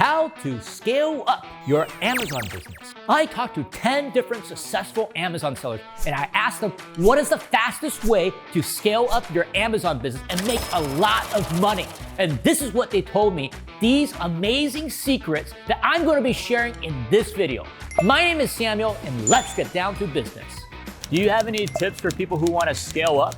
how to scale up your Amazon business. I talked to 10 different successful Amazon sellers and I asked them, what is the fastest way to scale up your Amazon business and make a lot of money? And this is what they told me, these amazing secrets that I'm going to be sharing in this video. My name is Samuel and let's get down to business. Do you have any tips for people who want to scale up?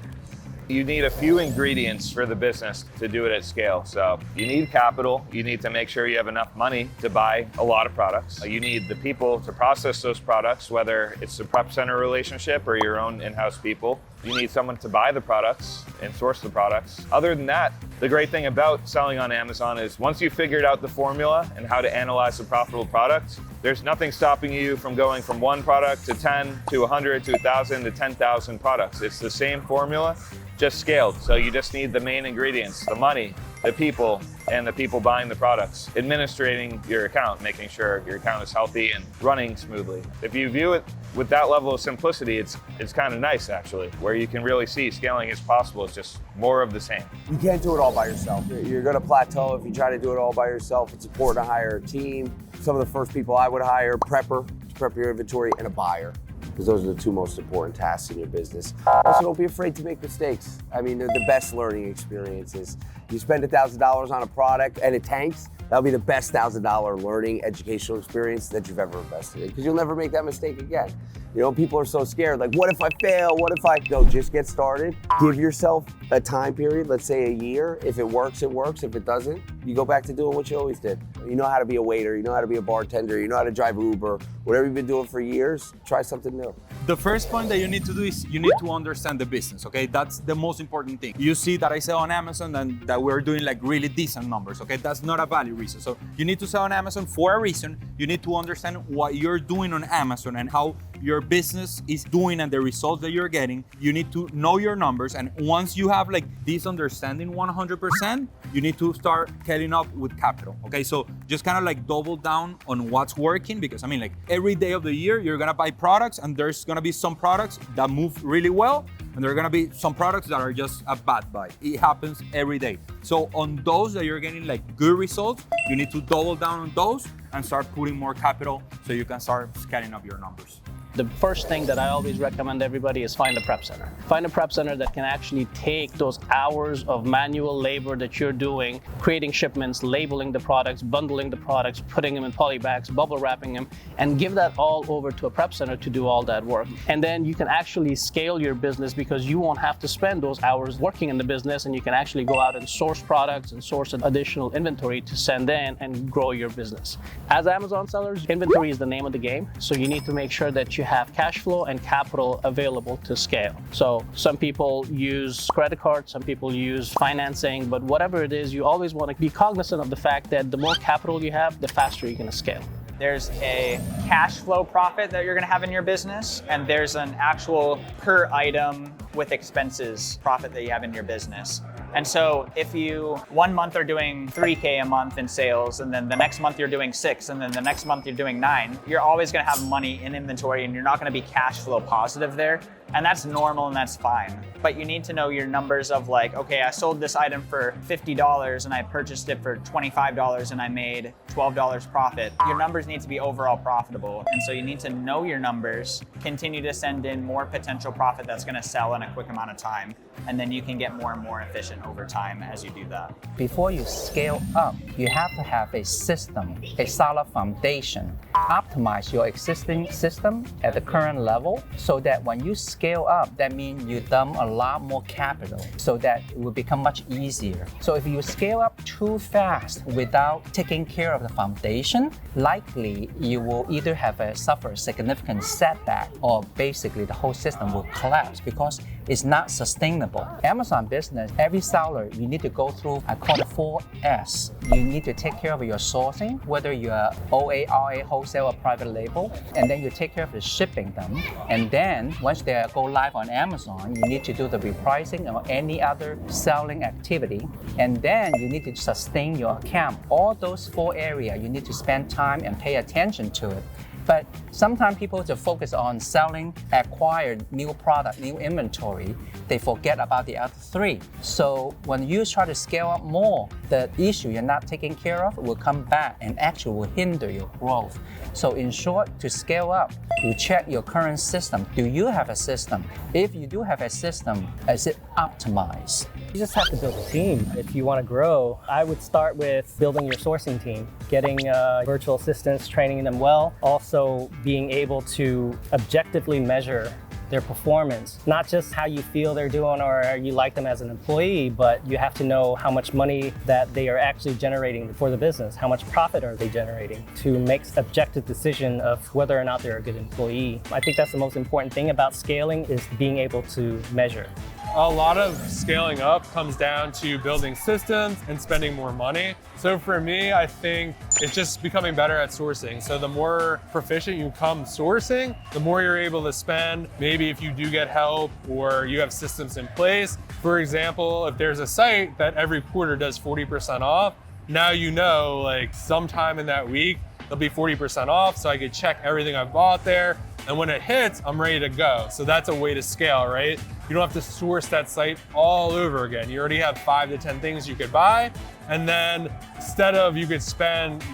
You need a few ingredients for the business to do it at scale. So you need capital. You need to make sure you have enough money to buy a lot of products. You need the people to process those products, whether it's the prep center relationship or your own in-house people. You need someone to buy the products and source the products. Other than that, the great thing about selling on Amazon is once you've figured out the formula and how to analyze the profitable product, there's nothing stopping you from going from one product to 10 to 100 to 1,000 to 10,000 products. It's the same formula, just scaled. So you just need the main ingredients, the money, the people, and the people buying the products, administrating your account, making sure your account is healthy and running smoothly. If you view it with that level of simplicity, it's kind of nice actually, where you can really see scaling is possible. It's just more of the same. You can't do it all by yourself. You're gonna plateau if you try to do it all by yourself. It's important to hire a team. Some of the first people I would hire, prepper, to prep your inventory, and a buyer, because those are the two most important tasks in your business. Also, don't be afraid to make mistakes. I mean, they're the best learning experiences. You spend $1,000 on a product and it tanks, that'll be the best $1,000 learning educational experience that you've ever invested in, because you'll never make that mistake again. You know, people are so scared, like, what if I fail? What if I, no, just get started. Give yourself a time period, let's say a year. If it works, it works. If it doesn't, you go back to doing what you always did. You know how to be a waiter, you know how to be a bartender, you know how to drive Uber, whatever you've been doing for years, try something new. The first point that you need to do is you need to understand the business, okay? That's the most important thing. You see that I sell on Amazon and that we're doing like really decent numbers, okay? That's not a value reason. So you need to sell on Amazon for a reason. You need to understand what you're doing on Amazon and how your business is doing and the results that you're getting. You need to know your numbers, and once you have like this understanding 100%, you need to start scaling up with capital, okay? So just kind of like double down on what's working, because I mean, like every day of the year, you're gonna buy products and there's gonna be some products that move really well, and there are gonna be some products that are just a bad buy. It happens every day. So on those that you're getting like good results, you need to double down on those and start putting more capital so you can start scaling up your numbers. The first thing that I always recommend everybody is find a prep center. Find a prep center that can actually take those hours of manual labor that you're doing, creating shipments, labeling the products, bundling the products, putting them in poly bags, bubble wrapping them, and give that all over to a prep center to do all that work. And then you can actually scale your business because you won't have to spend those hours working in the business, and you can actually go out and source products and source additional inventory to send in and grow your business. As Amazon sellers, inventory is the name of the game, so you need to make sure that you have cash flow and capital available to scale. So some people use credit cards, some people use financing, but whatever it is, you always want to be cognizant of the fact that the more capital you have, the faster you're going to scale. There's a cash flow profit that you're going to have in your business, and there's an actual per item with expenses profit that you have in your business. And so if you 1 month are doing 3K a month in sales, and then the next month you're doing 6, and then the next month you're doing 9, you're always going to have money in inventory and you're not going to be cash flow positive there. And that's normal and that's fine. But you need to know your numbers of like, okay, I sold this item for $50 and I purchased it for $25 and I made $12 profit. Your numbers need to be overall profitable. And so you need to know your numbers, continue to send in more potential profit that's going to sell in a quick amount of time. And then you can get more and more efficient over time as you do that. Before you scale up, you have to have a system, a solid foundation. Optimize your existing system at the current level so that when you scale up, that means you dump a lot more capital so that it will become much easier. So if you scale up too fast without taking care of the foundation, likely you will either suffer a significant setback or basically the whole system will collapse because it's not sustainable. Amazon business, every seller, you need to go through, I call it 4S. You need to take care of your sourcing, whether you're OA, RA, wholesale, or private label, and then you take care of the shipping them. And then once they go live on Amazon, you need to do the repricing or any other selling activity. And then you need to sustain your account. All those 4 areas, you need to spend time and pay attention to it. But sometimes people just focus on selling, acquired new product, new inventory. They forget about the other three. So when you try to scale up more, the issue you're not taking care of will come back and actually will hinder your growth. So in short, to scale up, you check your current system. Do you have a system? If you do have a system, is it optimized? You just have to build a team. If you want to grow, I would start with building your sourcing team, getting virtual assistants, training them well, also being able to objectively measure their performance, not just how you feel they're doing or you like them as an employee, but you have to know how much money that they are actually generating for the business, how much profit are they generating to make objective decision of whether or not they're a good employee. I think that's the most important thing about scaling is being able to measure. A lot of scaling up comes down to building systems and spending more money. So for me, I think it's just becoming better at sourcing. So the more proficient you become sourcing, the more you're able to spend. Maybe if you do get help or you have systems in place. For example, if there's a site that every quarter does 40% off, now you know like sometime in that week, they'll be 40% off. So I could check everything I've bought there. And when it hits, I'm ready to go. So that's a way to scale, right? You don't have to source that site all over again. You already have 5 to 10 things you could buy. And then instead of you could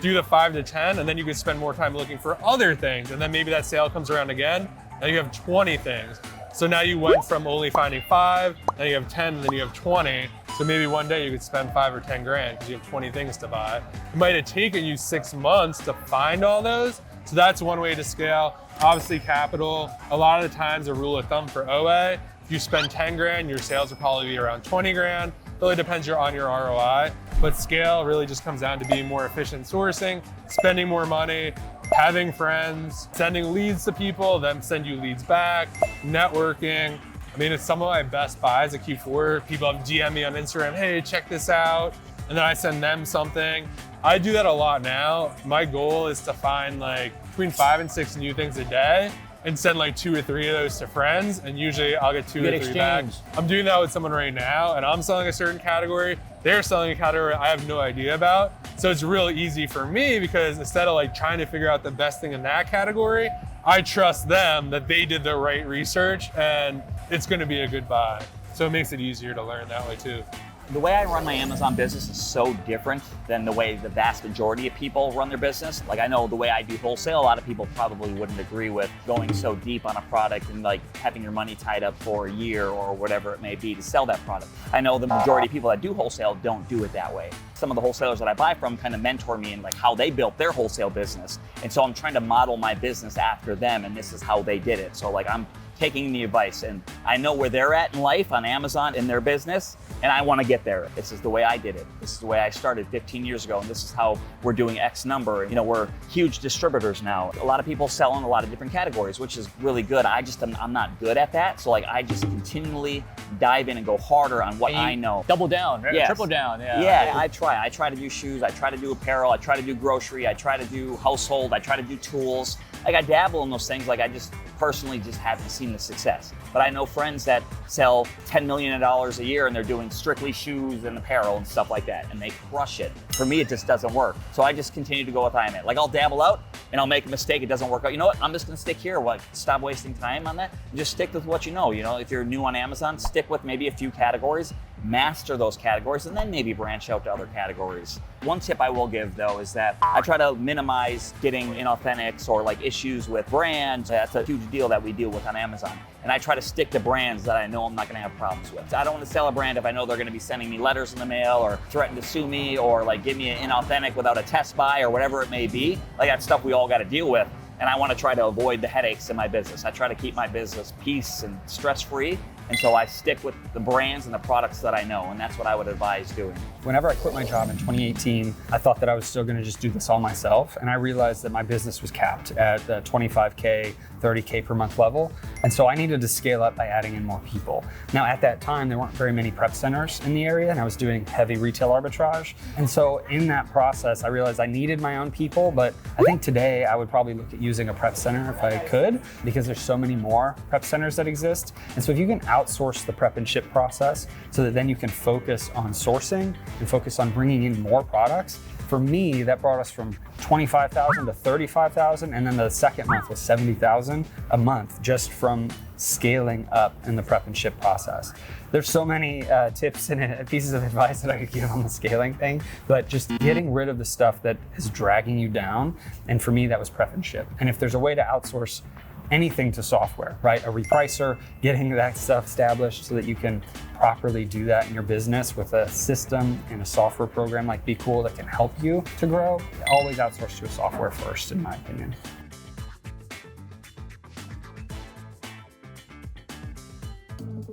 do the 5 to 10, and then you could spend more time looking for other things. And then maybe that sale comes around again. Now you have 20 things. So now you went from only finding 5, now you have 10, and then you have 20. So maybe one day you could spend 5 or 10 grand because you have 20 things to buy. It might have taken you 6 months to find all those. So that's one way to scale. Obviously capital, a lot of the times a rule of thumb for OA, if you spend 10 grand, your sales will probably be around 20 grand. It really depends on your ROI, but scale really just comes down to being more efficient sourcing, spending more money, having friends, sending leads to people, them send you leads back, networking. I mean, it's some of my best buys at Q4. People have DM me on Instagram, hey, check this out. And then I send them something. I do that a lot now. My goal is to find like between 5 and 6 new things a day and send like 2 or 3 of those to friends. And usually I'll get 2 or 3 back. I'm doing that with someone right now and I'm selling a certain category. They're selling a category I have no idea about. So it's really easy for me because instead of like trying to figure out the best thing in that category, I trust them that they did the right research and it's gonna be a good buy. So it makes it easier to learn that way too. The way I run my Amazon business is so different than the way the vast majority of people run their business. Like I know the way I do wholesale, a lot of people probably wouldn't agree with going so deep on a product and like having your money tied up for a year or whatever it may be to sell that product. I know the majority of people that do wholesale don't do it that way. Some of the wholesalers that I buy from kind of mentor me in like how they built their wholesale business. And so I'm trying to model my business after them and this is how they did it. So like I'm taking the advice and I know where they're at in life on Amazon in their business and I want to get there. This is the way I did it. This is the way I started 15 years ago and this is how we're doing X number. You know, we're huge distributors now. A lot of people sell in a lot of different categories, which is really good. I'm not good at that. So like I just continually dive in and go harder on what I know. Double down, right? Yes. Triple down, yeah. Yeah, I try to do shoes, I try to do apparel, I try to do grocery, I try to do household, I try to do tools. Like I dabble in those things, like I just personally just haven't seen the success. But I know friends that sell $10 million a year and they're doing strictly shoes and apparel and stuff like that, and they crush it. For me, it just doesn't work. So I just continue to go with I'm at. Like I'll dabble out and I'll make a mistake, it doesn't work out. You know what, I'm just gonna stick here. Like, stop wasting time on that. Just stick with what you know. You know, if you're new on Amazon, stick with maybe a few categories, master those categories, and then maybe branch out to other categories. One tip I will give though is that I try to minimize getting inauthentics or like issues with brands. That's a huge deal that we deal with on Amazon. And I try to stick to brands that I know I'm not gonna have problems with. I don't wanna sell a brand if I know they're gonna be sending me letters in the mail or threaten to sue me or like give me an inauthentic without a test buy or whatever it may be. Like that's stuff we all gotta deal with. And I wanna try to avoid the headaches in my business. I try to keep my business peace and stress-free. And so I stick with the brands and the products that I know, and that's what I would advise doing. Whenever I quit my job in 2018, I thought that I was still gonna just do this all myself, and I realized that my business was capped at the 25K, 30K per month level, and so I needed to scale up by adding in more people. Now at that time, there weren't very many prep centers in the area, and I was doing heavy retail arbitrage, and so in that process, I realized I needed my own people, but I think today I would probably look at using a prep center if I could, because there's so many more prep centers that exist, and so if you can outsource the prep and ship process so that then you can focus on sourcing and focus on bringing in more products, For me, that brought us from 25,000 to 35,000, and then the second month was 70,000 a month just from scaling up in the prep and ship process. There's so many tips and pieces of advice that I could give on the scaling thing, but just getting rid of the stuff that is dragging you down. And for me, that was prep and ship. And if there's a way to outsource anything to software, right? A repricer, getting that stuff established so that you can properly do that in your business with a system and a software program like BQool that can help you to grow, always outsource to a software first, in my opinion.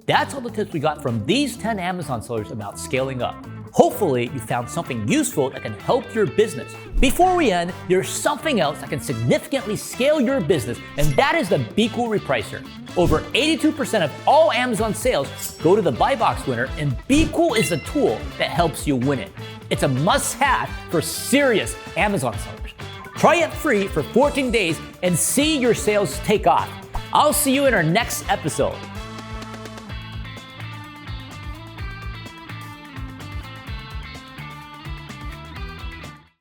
That's all the tips we got from these 10 Amazon sellers about scaling up. Hopefully, you found something useful that can help your business. Before we end, there's something else that can significantly scale your business, and that is the BQool Repricer. Over 82% of all Amazon sales go to the buy box winner, and BQool is the tool that helps you win it. It's a must-have for serious Amazon sellers. Try it free for 14 days and see your sales take off. I'll see you in our next episode.